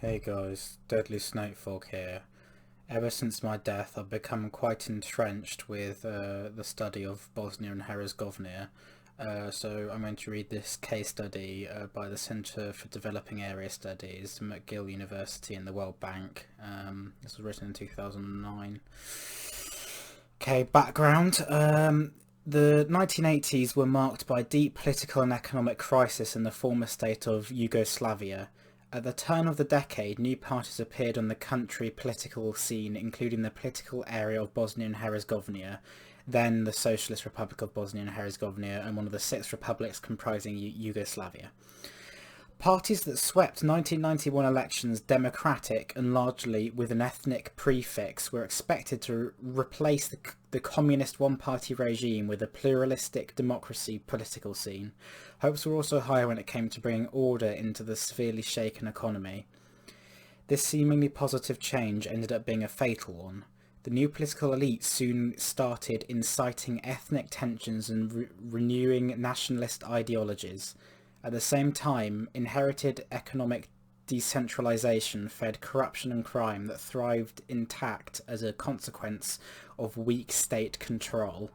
Hey guys, Deadly Snakefog here. Ever since my death, I've become quite entrenched with the study of Bosnia and Herzegovina. So I'm going to read this case study by the Centre for Developing Area Studies, McGill University and the World Bank. This was written in 2009. Okay, background. The 1980s were marked by deep political and economic crisis in the former state of Yugoslavia. At the turn of the decade, new parties appeared on the country political scene, including the political area of Bosnia and Herzegovina, then the Socialist Republic of Bosnia and Herzegovina, and one of the six republics comprising Yugoslavia. Parties that swept 1991 elections democratic and largely with an ethnic prefix were expected to replace the communist one-party regime with a pluralistic democracy political scene. Hopes were also higher when it came to bringing order into the severely shaken economy. This seemingly positive change ended up being a fatal one. The new political elite soon started inciting ethnic tensions and renewing nationalist ideologies. At the same time, inherited economic decentralization fed corruption and crime that thrived intact as a consequence of weak state control.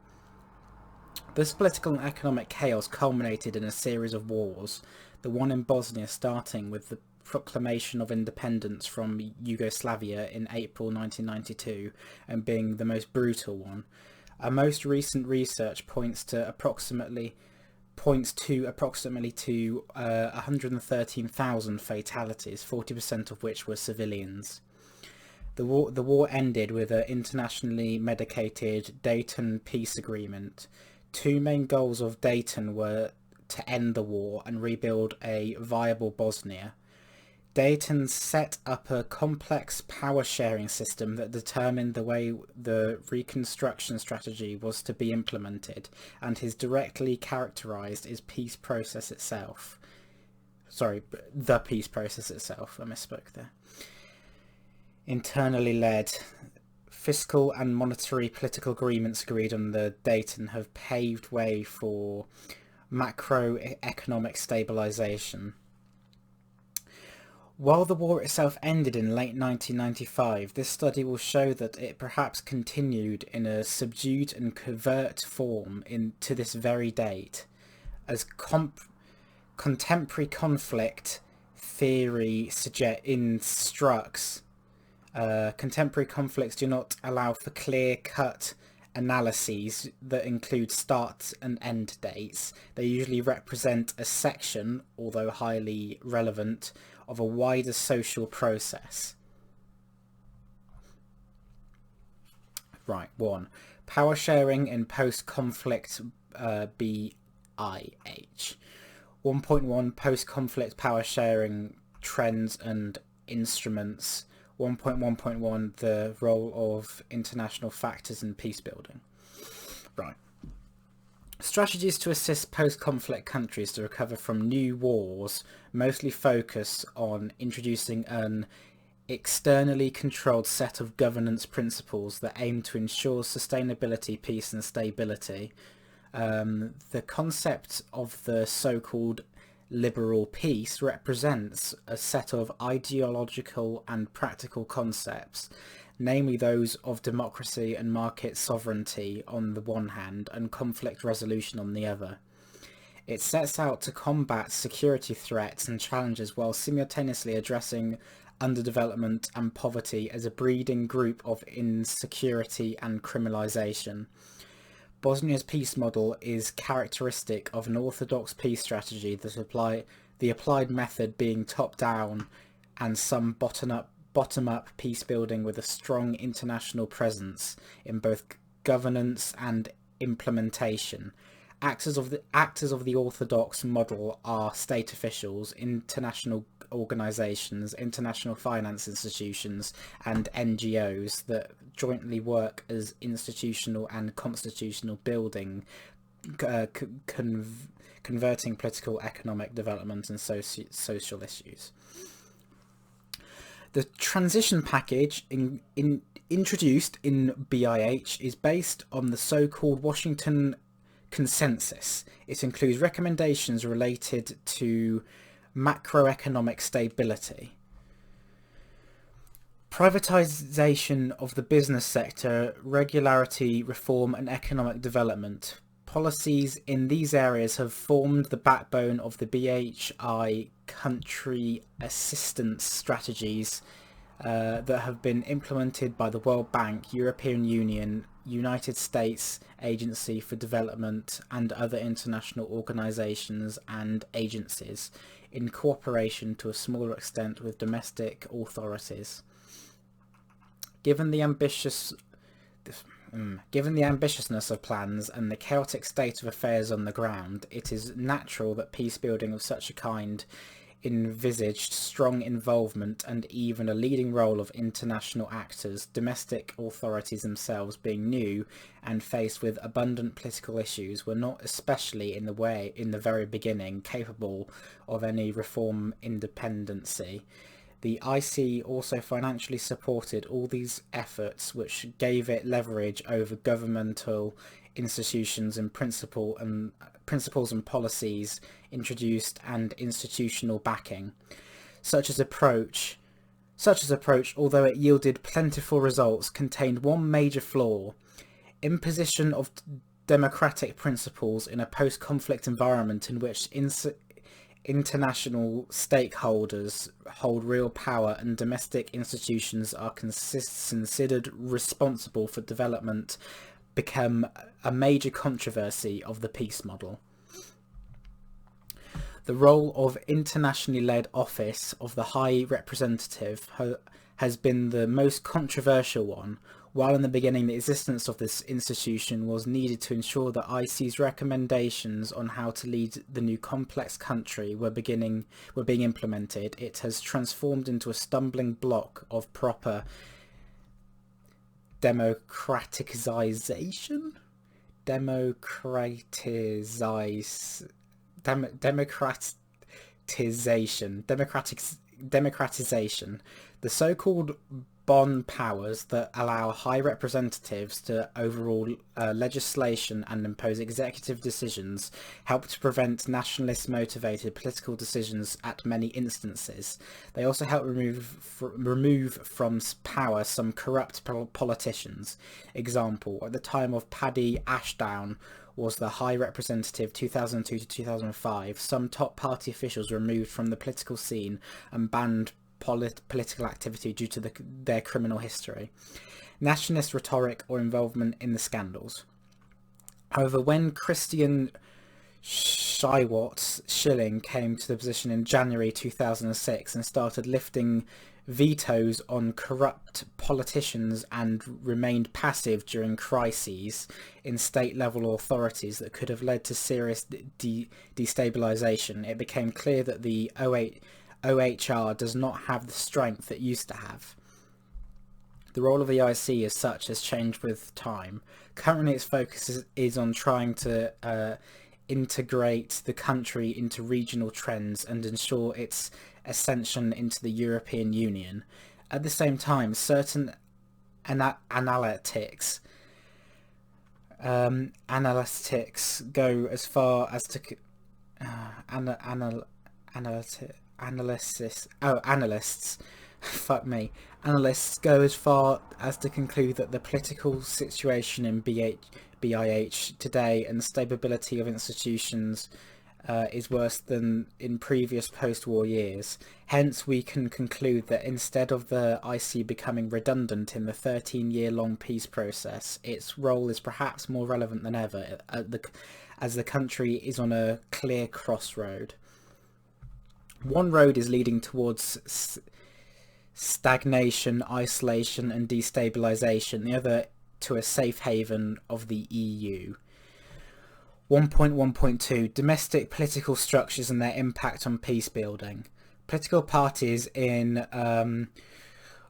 This political and economic chaos culminated in a series of wars, the one in Bosnia starting with the proclamation of independence from Yugoslavia in April 1992 and being the most brutal one. Our most recent research points to approximately 113,000 fatalities, 40% of which were civilians. The war ended with an internationally mediated Dayton peace agreement. Two main goals of Dayton were to end the war and rebuild a viable Bosnia. Dayton set up a complex power-sharing system that determined the way the reconstruction strategy was to be implemented, and is directly characterized as peace process itself. Sorry, the peace process itself. I misspoke there. Internally led. Fiscal and monetary political agreements agreed on the Dayton have paved way for macroeconomic stabilization. While the war itself ended in late 1995, this study will show that it perhaps continued in a subdued and covert form to this very date, as contemporary conflict theory instructs. Contemporary conflicts do not allow for clear-cut analyses that include start and end dates. They usually represent a section, although highly relevant, of a wider social process. Right, 1. Power sharing in post-conflict BIH. 1.1 Post-conflict power sharing trends and instruments. 1.1.1 The role of international factors in peace building. Right. Strategies to assist post-conflict countries to recover from new wars mostly focus on introducing an externally controlled set of governance principles that aim to ensure sustainability, peace and stability. The concept of the so-called liberal peace represents a set of ideological and practical concepts, namely those of democracy and market sovereignty on the one hand and conflict resolution on the other. It sets out to combat security threats and challenges while simultaneously addressing underdevelopment and poverty as a breeding group of insecurity and criminalization. Bosnia's peace model is characteristic of an orthodox peace strategy that the applied method being top-down and some bottom-up peace building with a strong international presence in both governance and implementation. Actors of the orthodox model are state officials, international organisations, international finance institutions and NGOs that jointly work as institutional and constitutional building, converting political, economic development and social issues. The transition package introduced in BIH is based on the so-called Washington Consensus. It includes recommendations related to macroeconomic stability. Privatization of the business sector, regularity, reform and economic development. Policies in these areas have formed the backbone of the BHI country assistance strategies that have been implemented by the World Bank, European Union, United States Agency for Development and other international organisations and agencies, in cooperation to a smaller extent with domestic authorities. Given the ambitiousness of plans and the chaotic state of affairs on the ground, it is natural that peace building of such a kind envisaged strong involvement and even a leading role of international actors, domestic authorities themselves being new and faced with abundant political issues, were not, especially in the very beginning, capable of any reform independency. The IC also financially supported all these efforts, which gave it leverage over governmental institutions and principles and policies introduced and institutional backing. Such as approach, although it yielded plentiful results, contained one major flaw: imposition of democratic principles in a post-conflict environment in which international stakeholders hold real power and domestic institutions are considered responsible for development, become a major controversy of the peace model. The role of internationally led office of the High Representative has been the most controversial one. While in the beginning the existence of this institution was needed to ensure that IC's recommendations on how to lead the new complex country were being implemented, it has transformed into a stumbling block of proper democratization. The so-called Bonn powers that allow high representatives to overrule legislation and impose executive decisions help to prevent nationalist motivated political decisions at many instances. They also help remove from power some corrupt politicians. Example, at the time of Paddy Ashdown was the High Representative 2002 to 2005, some top party officials were removed from the political scene and banned political activity due to their criminal history, nationalist rhetoric or involvement in the scandals. However, when Christian Schilling came to the position in January 2006 and started lifting vetoes on corrupt politicians and remained passive during crises in state-level authorities that could have led to serious destabilisation, it became clear that the OHR does not have the strength it used to have. The role of the IC as such has changed with time. Currently its focus is on trying to integrate the country into regional trends and ensure its ascension into the European Union. At the same time, certain analytics go as far as to Analysts go as far as to conclude that the political situation in BIH today and the stability of institutions is worse than in previous post-war years. Hence, we can conclude that instead of the IC becoming redundant in the 13-year-long peace process, its role is perhaps more relevant than ever, as the country is on a clear crossroad. One road is leading towards stagnation, isolation and destabilisation, the other to a safe haven of the EU. 1.1.2 Domestic political structures and their impact on peace building. Political parties in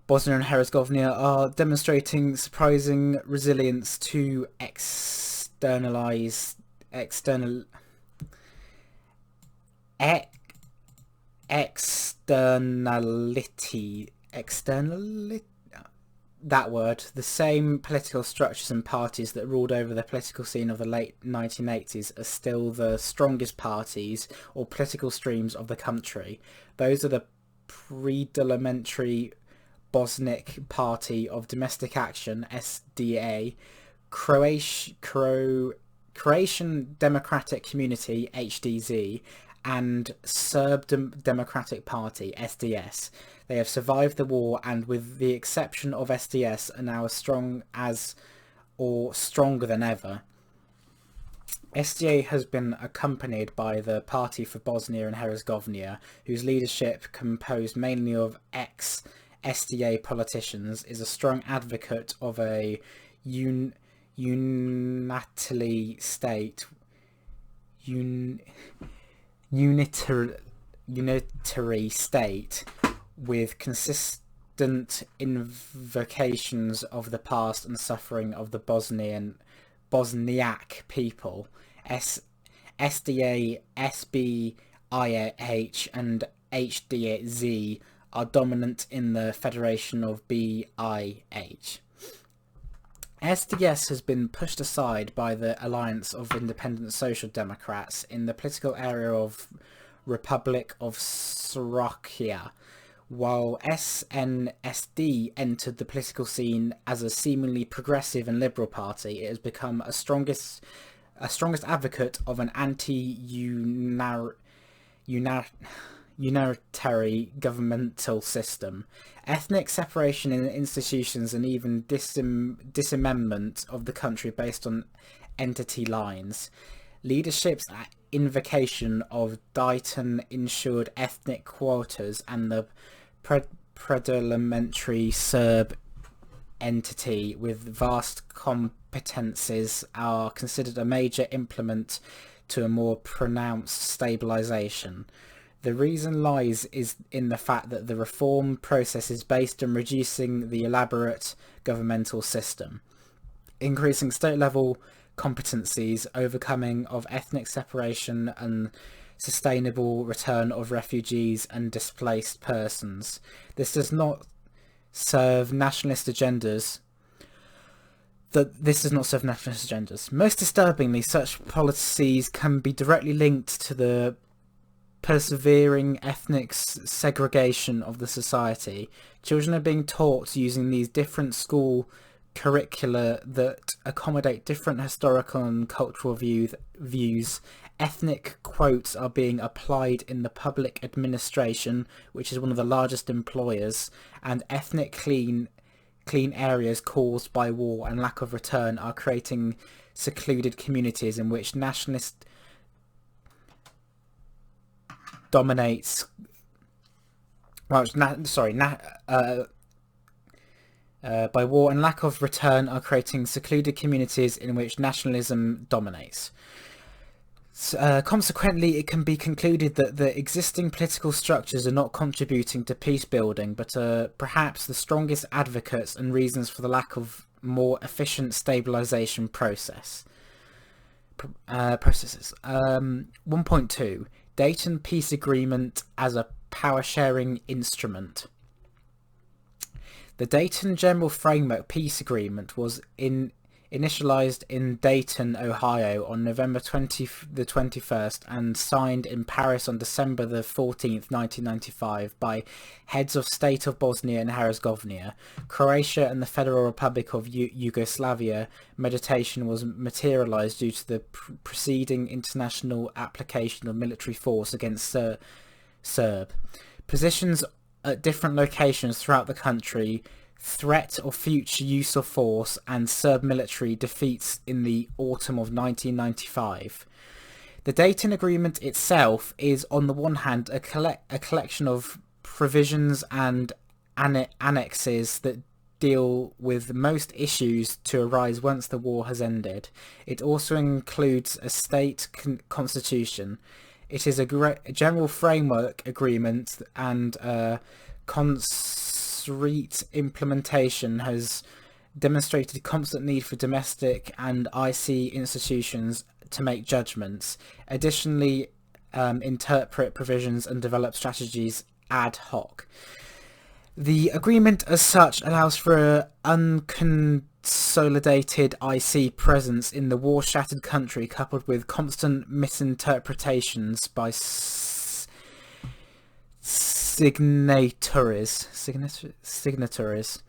Bosnia and Herzegovina are demonstrating surprising resilience to externality. That word. The same political structures and parties that ruled over the political scene of the late 1980s are still the strongest parties or political streams of the country. Those are the predominantly Bosniak Party of Domestic Action (SDA), Croatian Democratic Community (HDZ), and Serb Democratic Party (SDS). They have survived the war, and with the exception of SDS, are now as strong as or stronger than ever. SDA has been accompanied by the Party for Bosnia and Herzegovina, whose leadership, composed mainly of ex-SDA politicians, is a strong advocate of a unitary state with consistent invocations of the past and suffering of the Bosniak people. SDA, SBIH and HDZ are dominant in the Federation of BIH. SDS has been pushed aside by the Alliance of Independent Social Democrats in the political area of Republic of Slovakia, while SNSD entered the political scene as a seemingly progressive and liberal party. It has become a strongest advocate of an unitary governmental system, ethnic separation in institutions, and even dismemberment of the country based on entity lines. Leadership's invocation of Dayton ensured ethnic quotas and the parliamentary Serb entity with vast competences are considered a major implement to a more pronounced stabilisation. The reason lies in the fact that the reform process is based on reducing the elaborate governmental system, increasing state-level competencies, overcoming of ethnic separation, and sustainable return of refugees and displaced persons. This does not serve nationalist agendas. Most disturbingly, such policies can be directly linked to the persevering ethnic segregation of the society. Children are being taught using these different school curricula that accommodate different historical and cultural views. Ethnic quotes are being applied in the public administration, which is one of the largest employers, and ethnic clean areas caused by war and lack of return are creating secluded communities in which nationalist dominates. By war and lack of return are creating secluded communities in which nationalism dominates. Consequently, it can be concluded that the existing political structures are not contributing to peace building, but are perhaps the strongest advocates and reasons for the lack of more efficient stabilisation processes. 1.2. Dayton Peace Agreement as a power-sharing instrument. The Dayton General Framework Peace Agreement was initialized in Dayton, Ohio on November 21st and signed in Paris on December 14th, 1995 by heads of state of Bosnia and Herzegovina, Croatia and the Federal Republic of Yugoslavia. Mediation was materialized due to the preceding international application of military force against Serb. Positions at different locations throughout the country, threat of future use of force, and Serb military defeats in the autumn of 1995. The Dayton Agreement itself is, on the one hand, a collection of provisions and annexes that deal with most issues to arise once the war has ended. It also includes a state constitution. It is a general framework agreement, and concrete implementation has demonstrated constant need for domestic and IC institutions to make judgments. Additionally, interpret provisions and develop strategies ad hoc. The agreement as such allows for an unconsolidated IC presence in the war-shattered country, coupled with constant misinterpretations by signatories.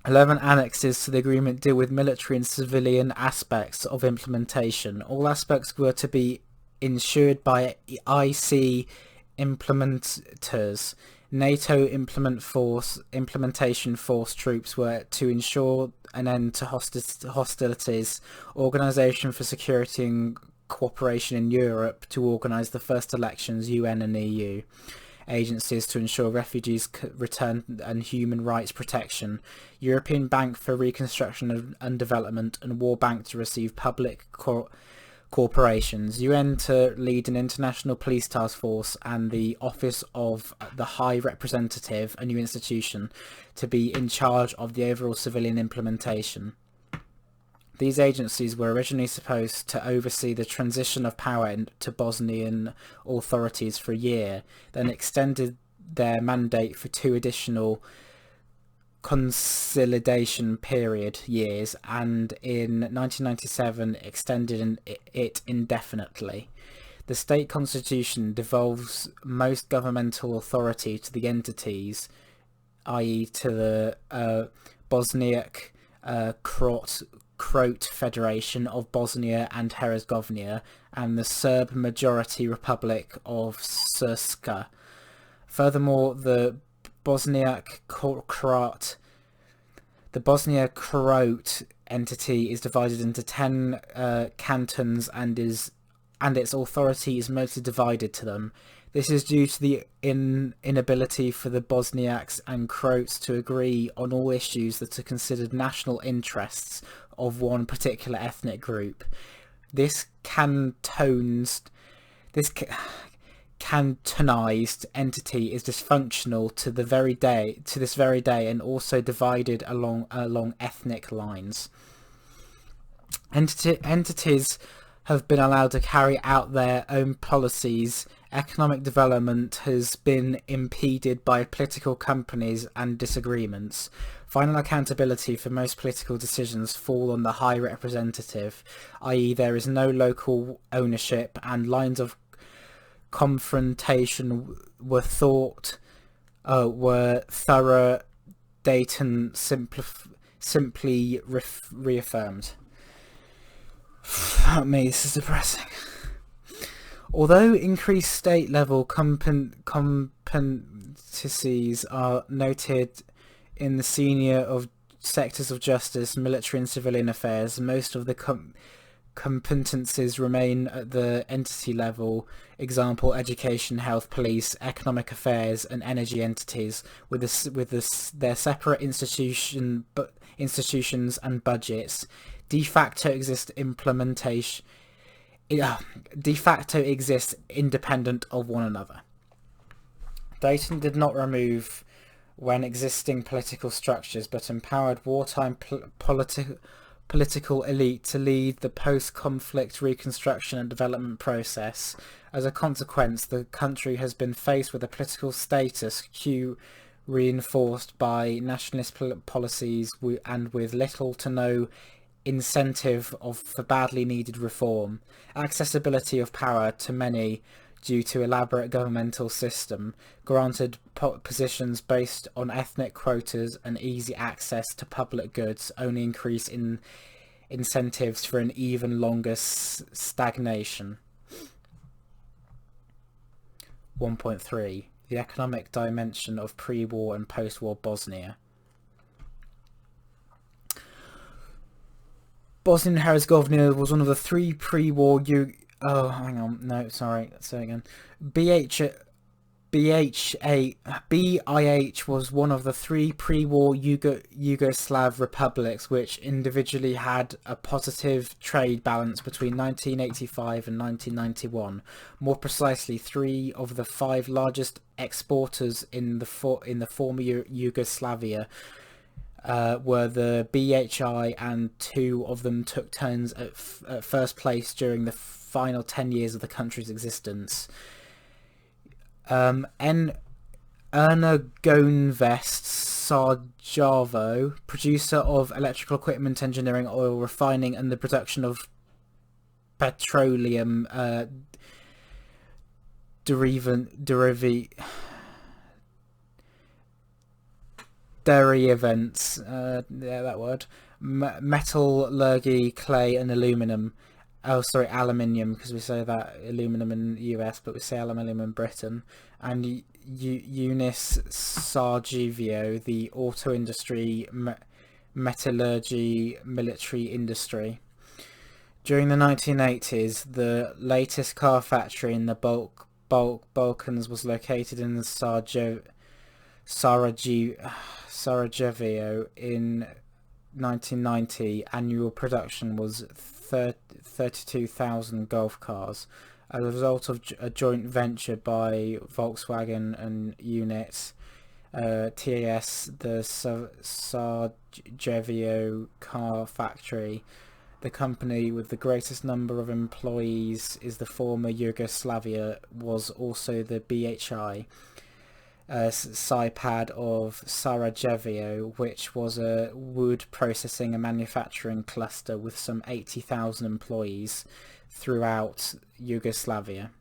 11 annexes to the agreement deal with military and civilian aspects of implementation. All aspects were to be ensured by IC implementers. NATO implementation force troops were to ensure an end to hostilities. Organisation for Security and Cooperation in Europe to organise the first elections, UN and EU. Agencies to ensure refugees return and human rights protection. European Bank for Reconstruction and Development and War Bank to receive public corporations. UN to lead an international police task force, and the Office of the High Representative, a new institution, to be in charge of the overall civilian implementation. These agencies were originally supposed to oversee the transition of power to Bosnian authorities for a year, then extended their mandate for 2 additional consolidation period years, and in 1997 extended it indefinitely. The state constitution devolves most governmental authority to the entities, i.e. to the Bosniak Croat Federation of Bosnia and Herzegovina and the Serb Majority Republic of Srpska. Furthermore, the Bosnia Croat entity is divided into 10 cantons and its authority is mostly divided to them. This is due to the inability for the Bosniaks and Croats to agree on all issues that are considered national interests of one particular ethnic group. This cantonized entity is dysfunctional to this very day, and also divided along ethnic lines. Entities have been allowed to carry out their own policies. Economic development has been impeded by political companies and disagreements. Final accountability for most political decisions fall on the High Representative, i.e. there is no local ownership, and lines of confrontation were thorough. Dayton simply reaffirmed. Fuck me, this is depressing. Although increased state-level competencies are noted in the senior of sectors of justice, military and civilian affairs, most of the competencies remain at the entity level. Example: education, health, police, economic affairs, and energy entities, with their separate institutions and budgets. De facto exist independent of one another. Dayton did not remove when existing political structures, but empowered wartime political elite to lead the post-conflict reconstruction and development process. As a consequence, the country has been faced with a political status quo reinforced by nationalist policies and with little to no incentive for badly needed reform. Accessibility of power to many due to elaborate governmental system, granted positions based on ethnic quotas and easy access to public goods only increase in incentives for an even longer stagnation. 1.3. The economic dimension of pre-war and post-war Bosnia. Bosnia and Herzegovina was one of the 3 pre-war BIH was one of the 3 pre-war Yugoslav republics which individually had a positive trade balance between 1985 and 1991. More precisely, 3 of the 5 largest exporters in the former Yugoslavia were the BHI, and 2 of them took turns at first place during the final 10 years of the country's existence. Ernagonvest Sarajevo, producer of electrical equipment, engineering, oil refining, and the production of petroleum dairy events, yeah, that word, metallurgy, clay and aluminium. Oh, sorry, aluminium, because we say that aluminum in the US, but we say aluminium in Britain. And Unis Sargevio, the auto industry, metallurgy, military industry. During the 1980s, the latest car factory in the Balkans was located in the Sarajevo. In 1990, annual production was 32,000 Golf cars. As a result of a joint venture by Volkswagen and Unit TAS, the Sarajevo car factory, the company with the greatest number of employees is the former Yugoslavia, was also the BHI SIPAD of Sarajevo, which was a wood processing and manufacturing cluster with some 80,000 employees throughout Yugoslavia.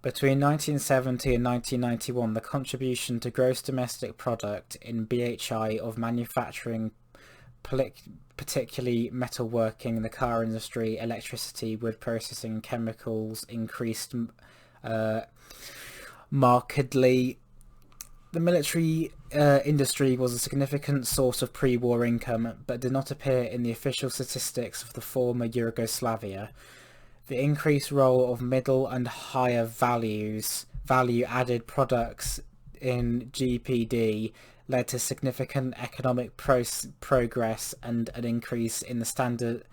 Between 1970 and 1991, the contribution to gross domestic product in BHI of manufacturing, particularly metalworking, the car industry, electricity, wood processing, and chemicals, increased markedly. The military industry was a significant source of pre-war income, but did not appear in the official statistics of the former Yugoslavia. The increased role of middle and higher value-added products in GPD led to significant economic progress and an increase in the standard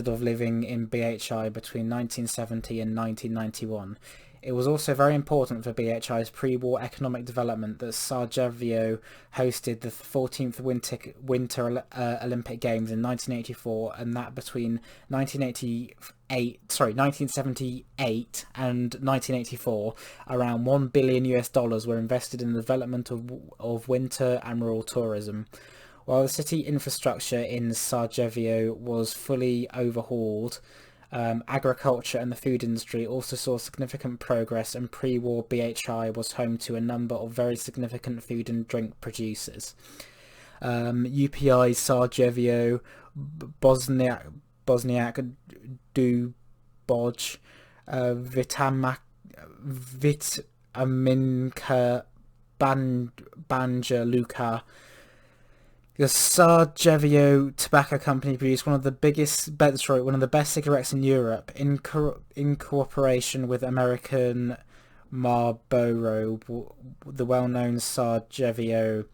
of living in BHI between 1970 and 1991. It was also very important for BHI's pre-war economic development that Sarajevo hosted the 14th Winter Olympic Games in 1984, and that between 1978 and 1984, around $1 billion were invested in the development of winter and rural tourism. While the city infrastructure in Sarajevo was fully overhauled, agriculture and the food industry also saw significant progress, and pre-war BHI was home to a number of very significant food and drink producers. UPI Sarajevo, Bosniak Duboj, Vitaminka Banja Luka. The Sarajevo Tobacco Company produced one of the best cigarettes in Europe, in cooperation with American Marlboro, the well-known Sarajevo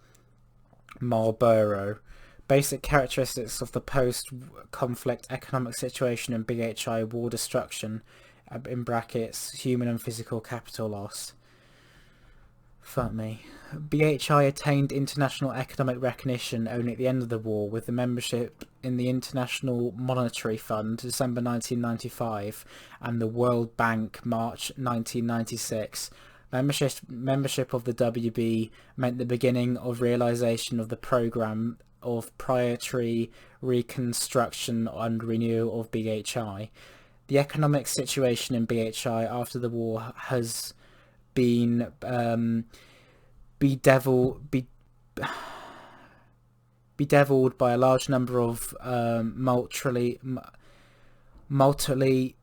Marlboro. Basic characteristics of the post-conflict economic situation in BHI: war destruction, in brackets, human and physical capital loss. Fuck me. BHI attained international economic recognition only at the end of the war, with the membership in the International Monetary Fund, December 1995, and the World Bank, March 1996. Membership of the WB meant the beginning of realization of the program of priority reconstruction and renewal of BHI. The economic situation in BHI after the war has been bedeviled by a large number of mutually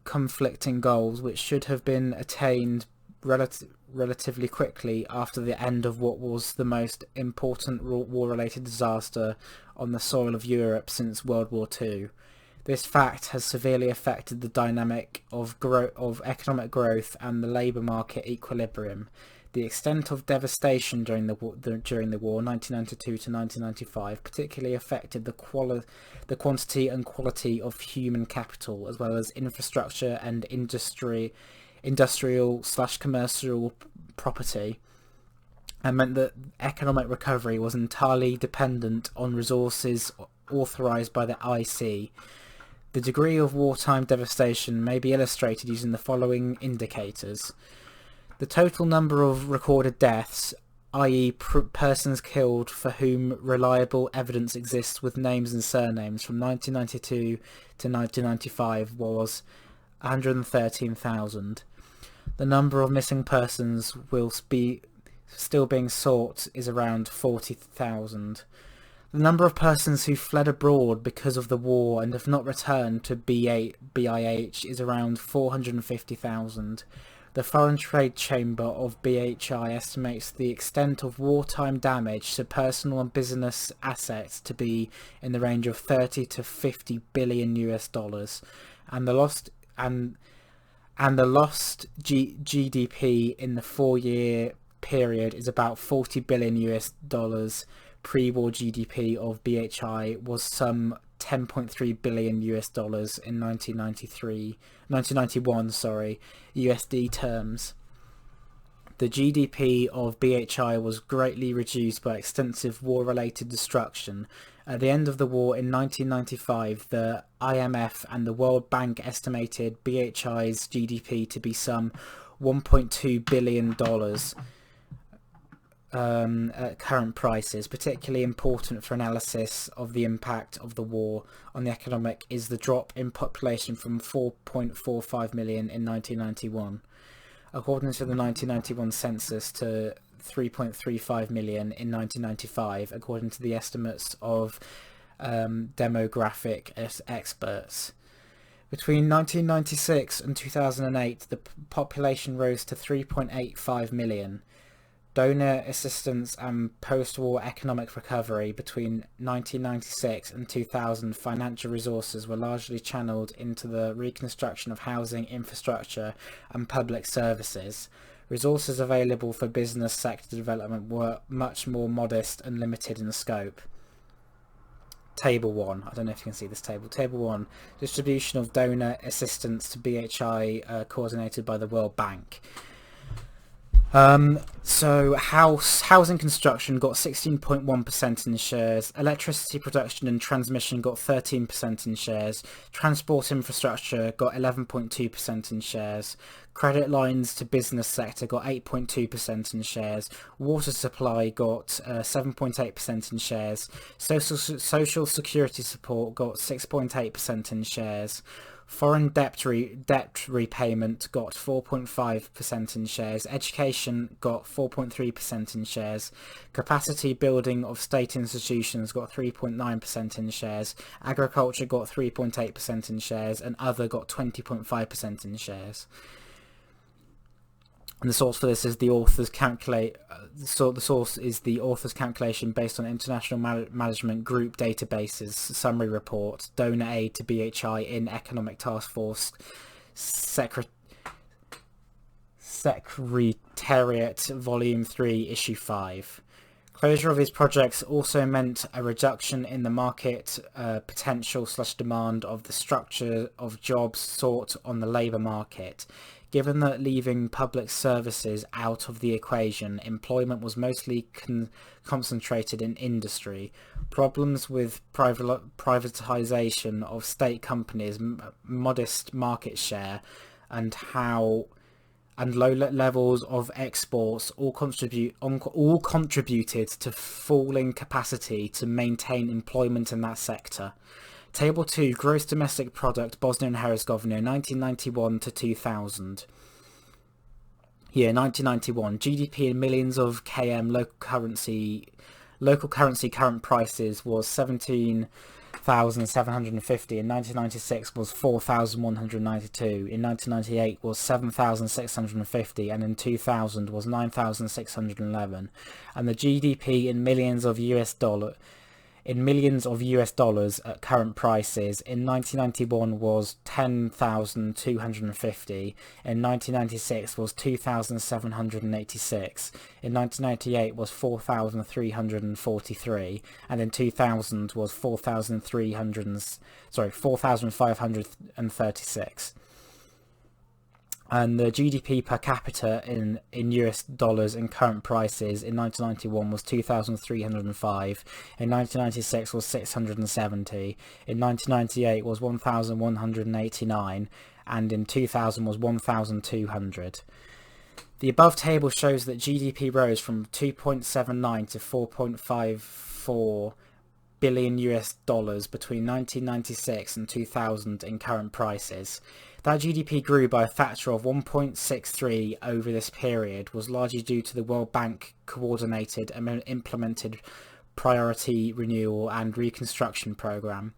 conflicting goals, which should have been attained relatively quickly after the end of what was the most important war-related disaster on the soil of Europe since World War II. This fact has severely affected the dynamic of economic growth and the labour market equilibrium. The extent of devastation during the war, 1992 to 1995, particularly affected the quantity and quality of human capital, as well as infrastructure and industrial/commercial property, and meant that economic recovery was entirely dependent on resources authorised by the IC. The degree of wartime devastation may be illustrated using the following indicators. The total number of recorded deaths, i.e. persons killed for whom reliable evidence exists with names and surnames, from 1992 to 1995 was 113,000. The number of missing persons will be still being sought is around 40,000. The number of persons who fled abroad because of the war and have not returned to BIH is around 450,000. The Foreign Trade Chamber of BHI estimates the extent of wartime damage to personal and business assets to be in the range of 30 to 50 billion US dollars, and the lost GDP in the 4-year period is about 40 billion US dollars. Pre-war GDP of BHI was some 10.3 billion US dollars in 1991, USD terms. The GDP of BHI was greatly reduced by extensive war-related destruction. At the end of the war in 1995, the IMF and the World Bank estimated BHI's GDP to be some $1.2 billion at current prices. Particularly important for analysis of the impact of the war on the economic is the drop in population from 4.45 million in 1991, according to the 1991 census, to 3.35 million in 1995, according to the estimates of demographic experts. Between 1996 and 2008, the population rose to 3.85 million. Donor assistance and post-war economic recovery between 1996 and 2000 financial resources were largely channeled into the reconstruction of housing, infrastructure and public services. Resources available for business sector development were much more modest and limited in scope. Table 1. I don't know if you can see this table. Table 1. Distribution of donor assistance to BHI coordinated by the World Bank. So housing construction got 16.1% in shares, electricity production and transmission got 13% in shares, transport infrastructure got 11.2% in shares, credit lines to business sector got 8.2% in shares, water supply got 7.8% in shares, social security support got 6.8% in shares, foreign debt repayment got 4.5% in shares, education got 4.3% in shares, capacity building of state institutions got 3.9% in shares, agriculture got 3.8% in shares, and other got 20.5% in shares. And the source for this is the author's the source is the author's calculation based on International Management Group databases summary report, donor aid to BHI in Economic Task Force Secretariat Volume 3 Issue 5. Closure of these projects also meant a reduction in the market potential / demand of the structure of jobs sought on the labour market. Given that leaving public services out of the equation, employment was mostly concentrated in industry. Problems with privatisation of state companies, modest market share, and low levels of exports all contributed to falling capacity to maintain employment in that sector. Table 2, Gross Domestic Product, Bosnia and Herzegovina, 1991 to 2000. Here, 1991, GDP in millions of km, local currency current prices was 17,750. In 1996 was 4,192. In 1998 was 7,650, and in 2000 was 9,611. And the GDP in millions of US dollars at current prices in 1991 was 10,250, in 1996 was 2,786, in 1998 was 4,343, and in 2000 was 4,536. And the GDP per capita in US dollars in current prices in 1991 was 2,305, in 1996 was 670, in 1998 was 1,189, and in 2000 was 1,200. The above table shows that GDP rose from 2.79 to 4.54 billion US dollars between 1996 and 2000 in current prices. That GDP grew by a factor of 1.63 over this period was largely due to the World Bank coordinated and implemented priority renewal and reconstruction program.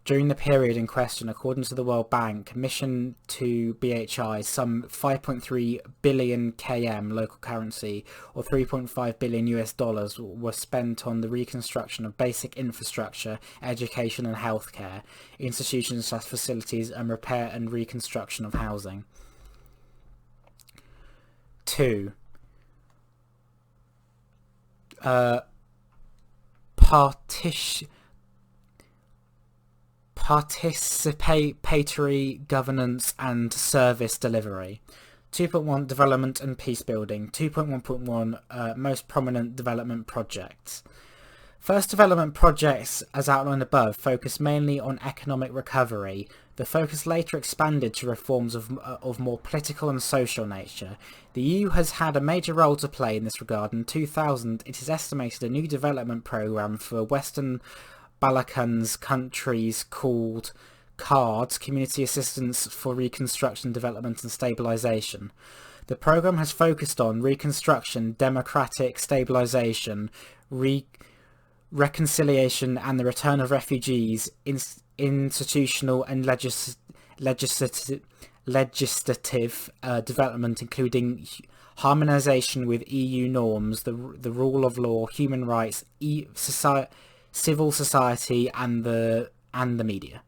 During the period in question, according to the World Bank, mission to BHI, some 5.3 billion KM local currency or 3.5 billion US dollars were spent on the reconstruction of basic infrastructure, education and healthcare, institutions and facilities, and repair and reconstruction of housing. 2. Participatory governance and service delivery. 2.1 Development and peace building. 2.1.1 Most prominent development projects. First, development projects, as outlined above, focus mainly on economic recovery. The focus later expanded to reforms of more political and social nature. The EU has had a major role to play in this regard. In 2000, it is estimated a new development programme for Western Balkans countries called CARDS, Community Assistance for Reconstruction, Development and Stabilisation. The programme has focused on reconstruction, democratic stabilisation, reconciliation and the return of refugees, institutional and legislative development, including harmonisation with EU norms, the rule of law, human rights, civil society and the media.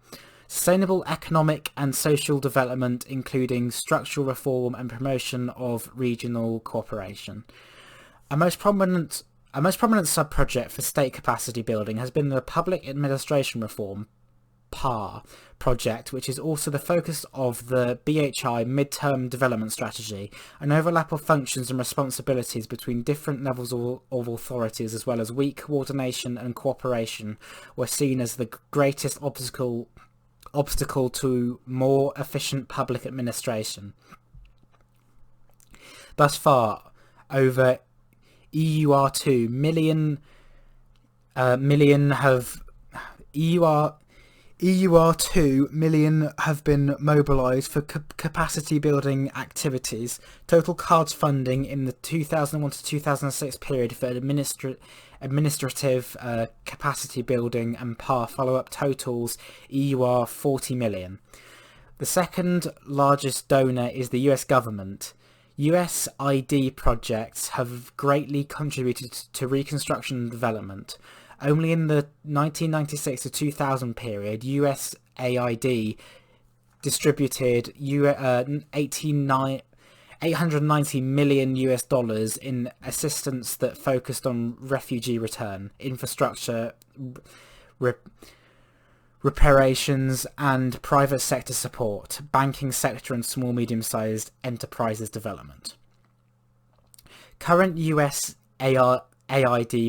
Sustainable economic and social development, including structural reform and promotion of regional cooperation. A most prominent sub-project for state capacity building has been the Public Administration Reform PAR project, which is also the focus of the BHI Midterm Development Strategy. An overlap of functions and responsibilities between different levels of authorities, as well as weak coordination and cooperation, were seen as the greatest obstacle to more efficient public administration. Thus far, over EUR2 million have been mobilised for capacity building activities. Total CARDS funding in the 2001 to 2006 period for administrative capacity building and PAR follow-up totals EUR 40 million. The second largest donor is the US government. USAID projects have greatly contributed to reconstruction and development. Only in the 1996 to 2000 period, USAID distributed 890 million US dollars in assistance that focused on refugee return, infrastructure, reparations and private sector support, banking sector and small medium-sized enterprises development. Current USAID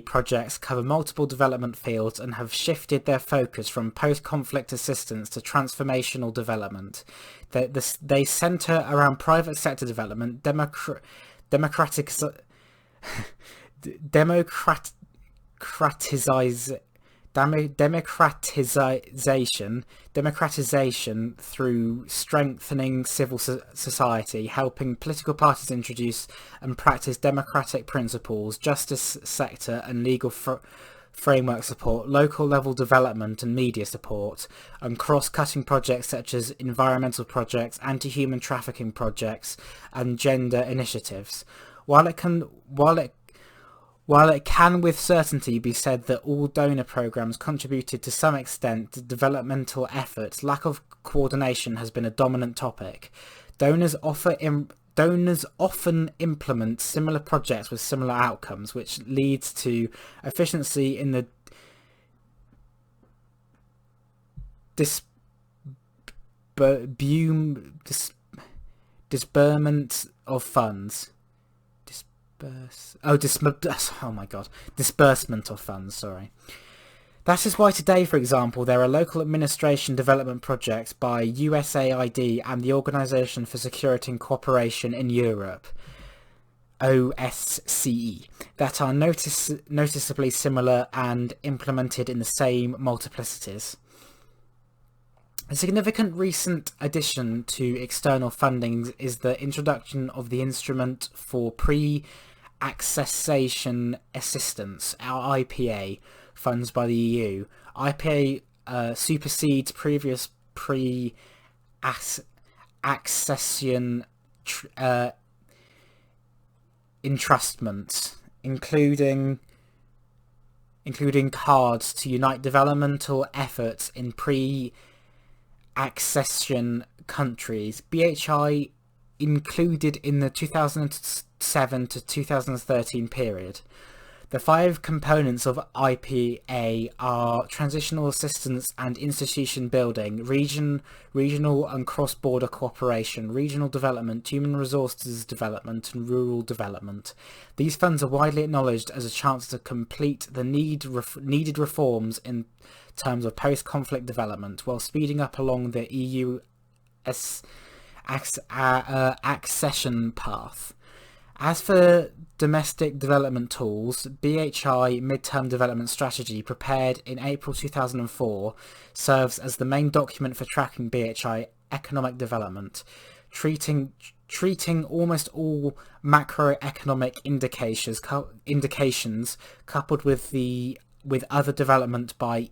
projects cover multiple development fields and have shifted their focus from post-conflict assistance to transformational development. They centre around private sector development, democratization through strengthening civil society, helping political parties introduce and practice democratic principles, justice sector and legal framework support, local level development and media support, and cross-cutting projects such as environmental projects, anti-human trafficking projects and gender initiatives. While it can with certainty be said that all donor programs contributed to some extent to developmental efforts, lack of coordination has been a dominant topic. Donors often implement similar projects with similar outcomes, which leads to efficiency in the disbursement of funds. Disbursement of funds, sorry. That is why today, for example, there are local administration development projects by USAID and the Organisation for Security and Cooperation in Europe, OSCE, that are noticeably similar and implemented in the same multiplicities. A significant recent addition to external funding is the introduction of the Instrument for Pre-Accession Assistance, our IPA, funds by the EU. IPA supersedes previous pre-accession entrustments, including cards to unite developmental efforts in pre-accession countries. BHI included in the 2007 to 2013 period. The 5 components of IPA are transitional assistance and institution building, regional and cross-border cooperation, regional development, human resources development, and rural development. These funds are widely acknowledged as a chance to complete the needed reforms in terms of post-conflict development, while speeding up along the EU accession path. As for domestic development tools, BHI Midterm Development Strategy, prepared in April 2004, serves as the main document for tracking BHI economic development, treating almost all macroeconomic indications coupled with other development by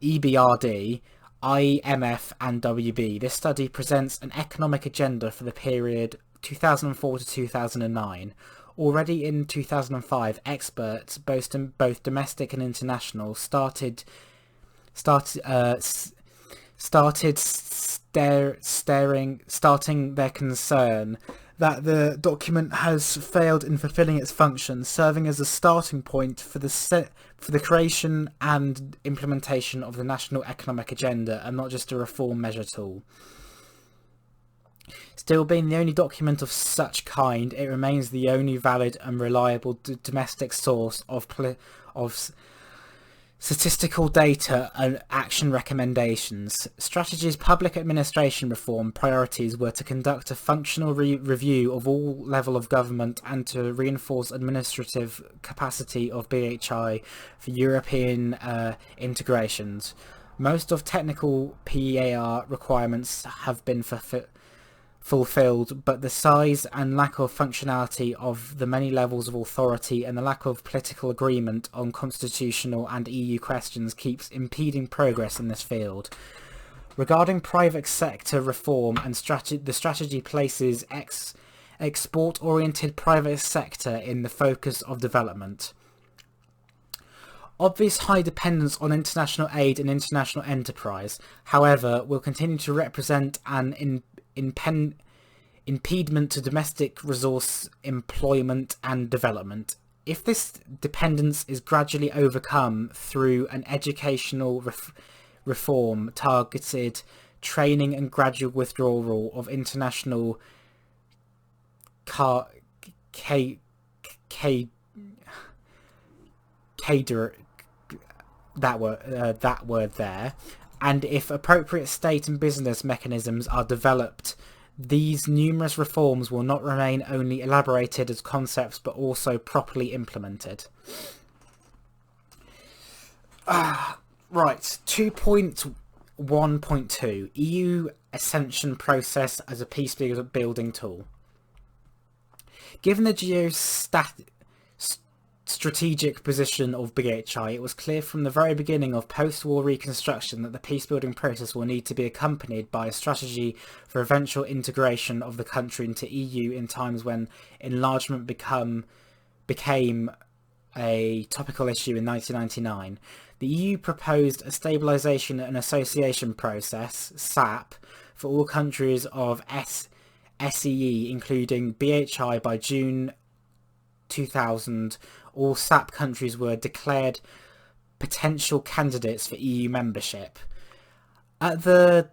EBRD, IMF and WB. This study presents an economic agenda for the period 2004 to 2009. Already in 2005, experts, both domestic and international, started their concern that the document has failed in fulfilling its function, serving as a starting point for the creation and implementation of the national economic agenda, and not just a reform measure tool. Still being the only document of such kind, it remains the only valid and reliable domestic source of statistical data and action recommendations. Strategy's public administration reform priorities were to conduct a functional review of all level of government and to reinforce administrative capacity of BHI for European integrations. Most of technical PEAR requirements have been fulfilled, but the size and lack of functionality of the many levels of authority and the lack of political agreement on constitutional and EU questions keeps impeding progress in this field. Regarding private sector reform and the strategy places export-oriented private sector in the focus of development. Obvious high dependence on international aid and international enterprise, however, will continue to represent an impediment to domestic resource employment and development. If this dependence is gradually overcome through an educational reform, targeted training and gradual withdrawal of international that word there, and if appropriate state and business mechanisms are developed, these numerous reforms will not remain only elaborated as concepts but also properly implemented. Right, 2.1.2 EU Accession Process as a Peace Building Tool. Given the strategic position of BHI, it was clear from the very beginning of post-war reconstruction that the peace-building process will need to be accompanied by a strategy for eventual integration of the country into EU in times when enlargement became a topical issue in 1999. The EU proposed a Stabilisation and Association Process, SAP, for all countries of SEE, including BHI. By June 2000, all SAP countries were declared potential candidates for EU membership. At the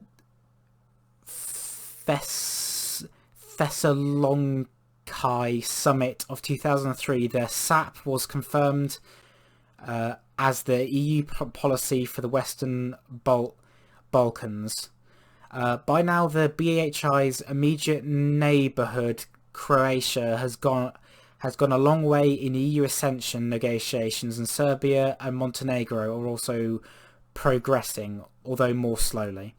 Thessaloniki Summit of 2003, the SAP was confirmed as the EU policy for the Western Balkans. By now, the BHI's immediate neighbourhood, Croatia, has gone a long way in EU accession negotiations, and Serbia and Montenegro are also progressing. although more slowly.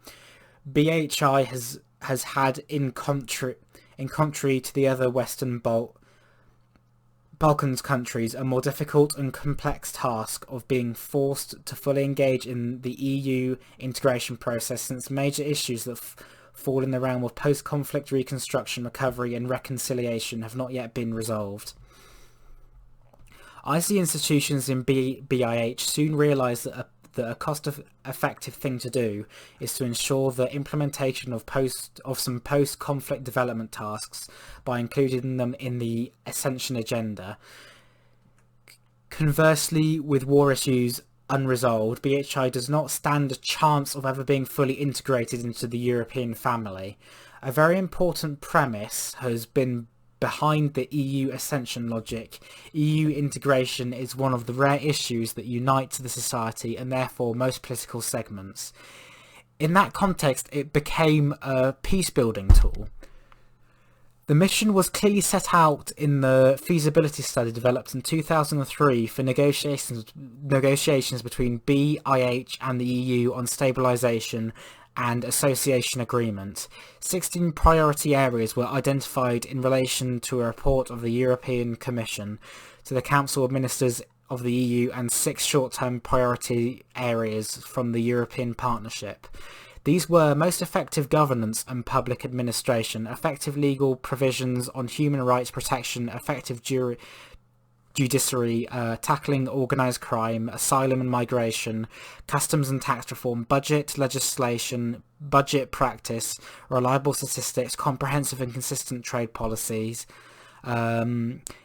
BHI has had, in contrary to the other Western Balkans countries, a more difficult and complex task of being forced to fully engage in the EU integration process, since major issues that fall in the realm of post-conflict reconstruction, recovery and reconciliation have not yet been resolved. IC institutions in BIH soon realised that a cost-effective thing to do is to ensure the implementation of some post-conflict development tasks by including them in the Ascension agenda. Conversely, with war issues unresolved, BHI does not stand a chance of ever being fully integrated into the European family. A very important premise has been behind the EU ascension logic. EU integration is one of the rare issues that unites the society and therefore most political segments. In that context, it became a peace-building tool. The mission was clearly set out in the feasibility study developed in 2003 for negotiations between BIH and the EU on stabilisation and association agreement. 16 priority areas were identified in relation to a report of the European Commission to the Council of Ministers of the EU, and 6 short-term priority areas from the European Partnership. These were most effective governance and public administration, effective legal provisions on human rights protection, effective judiciary, tackling organised crime, asylum and migration, customs and tax reform, budget legislation, budget practice, reliable statistics, comprehensive and consistent trade policies,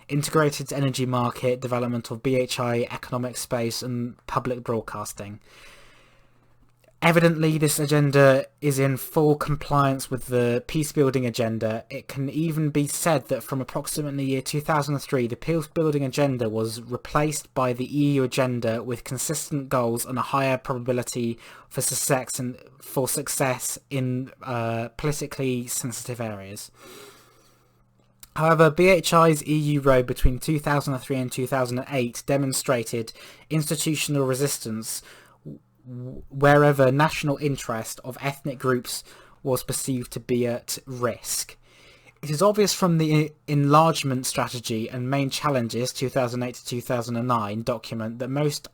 integrated energy market, development of BHI economic space and public broadcasting. Evidently, this agenda is in full compliance with the peace-building agenda. It can even be said that from approximately year 2003, the peace-building agenda was replaced by the EU agenda, with consistent goals and a higher probability for success in politically sensitive areas. However, BHI's EU road between 2003 and 2008 demonstrated institutional resistance wherever national interest of ethnic groups was perceived to be at risk. It is obvious from the enlargement strategy and main challenges 2008 to 2009 document that most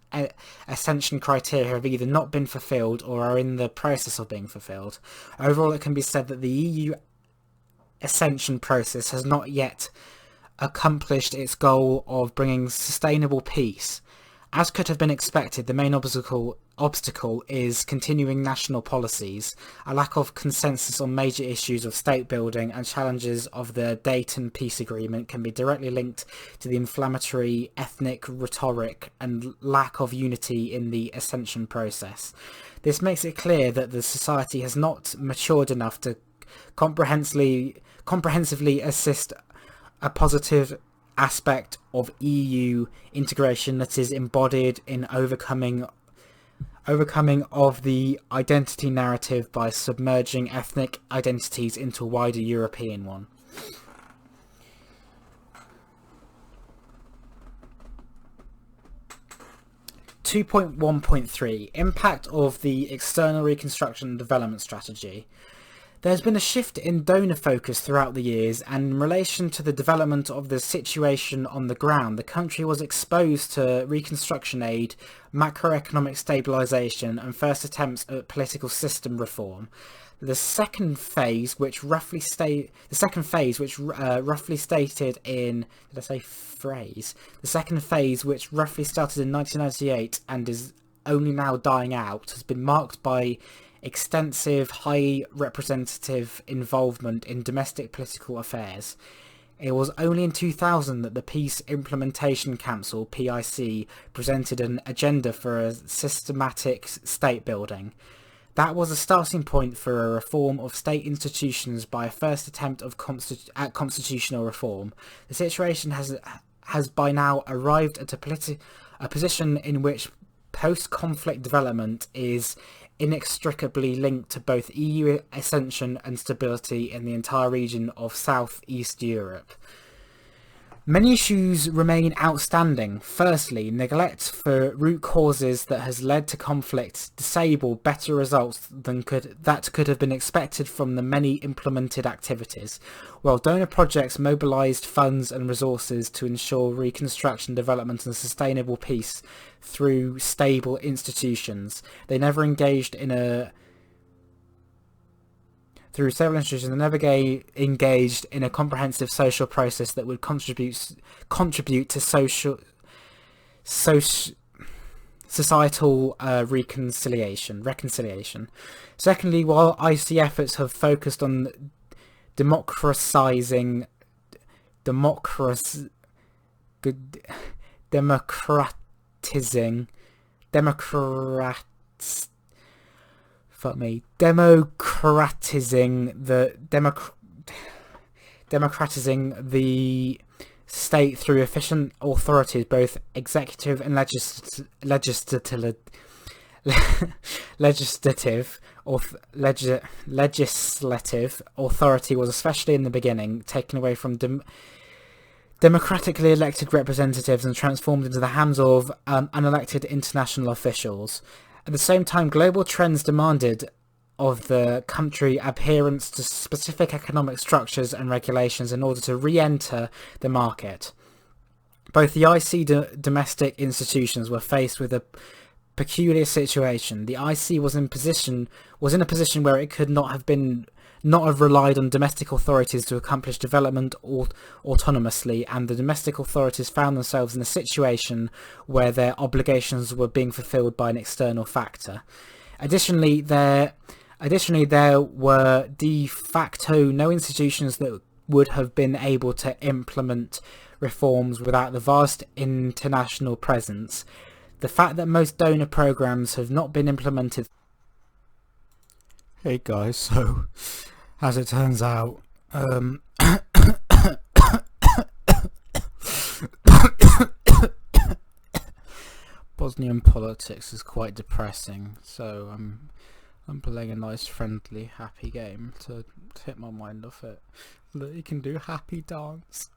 ascension criteria have either not been fulfilled or are in the process of being fulfilled. Overall, it can be said that the EU ascension process has not yet accomplished its goal of bringing sustainable peace. As could have been expected, the main obstacle is continuing national policies. A lack of consensus on major issues of state building and challenges of the Dayton Peace Agreement can be directly linked to the inflammatory ethnic rhetoric and lack of unity in the ascension process. This makes it clear that the society has not matured enough to comprehensively assist a positive aspect of EU integration that is embodied in overcoming of the identity narrative by submerging ethnic identities into a wider European one. (2.1.3) Impact of the External Reconstruction and Development Strategy. There has been a shift in donor focus throughout the years, and in relation to the development of the situation on the ground, the country was exposed to reconstruction aid, macroeconomic stabilisation, and first attempts at political system reform. The second phase, which roughly stated in the second phase, which roughly started in 1998 and is only now dying out, has been marked by extensive, high representative involvement in domestic political affairs. It was only in 2000 that the Peace Implementation Council, PIC, presented an agenda for a systematic state building. That was a starting point for a reform of state institutions by a first attempt at constitutional reform. The situation has by now arrived at a position in which post-conflict development is inextricably linked to both EU ascension and stability in the entire region of South-East Europe. Many issues remain outstanding. Firstly, neglect for root causes that has led to conflict disable better results than could have been expected from the many implemented activities. While donor projects mobilised funds and resources to ensure reconstruction, development and sustainable peace through stable institutions, they never engaged in a comprehensive social process that would contribute to societal reconciliation. Secondly, while IC efforts have focused on democratizing democratizing the state through efficient authorities, both executive and legislative authority was, especially in the beginning, taken away from democratically elected representatives and transformed into the hands of unelected international officials. At the same time, global trends demanded of the country adherence to specific economic structures and regulations in order to re-enter the market. Both the IC domestic institutions were faced with a peculiar situation. The IC was in a position where it could not have relied on domestic authorities to accomplish development autonomously, and the domestic authorities found themselves in a situation where their obligations were being fulfilled by an external factor. Additionally, there were de facto no institutions that would have been able to implement reforms without the vast international presence. The fact that most donor programs have not been implemented. Hey guys, so as it turns out, Bosnian politics is quite depressing, so I'm playing a nice, friendly, happy game to hit my mind off it. Look, you can do happy dance.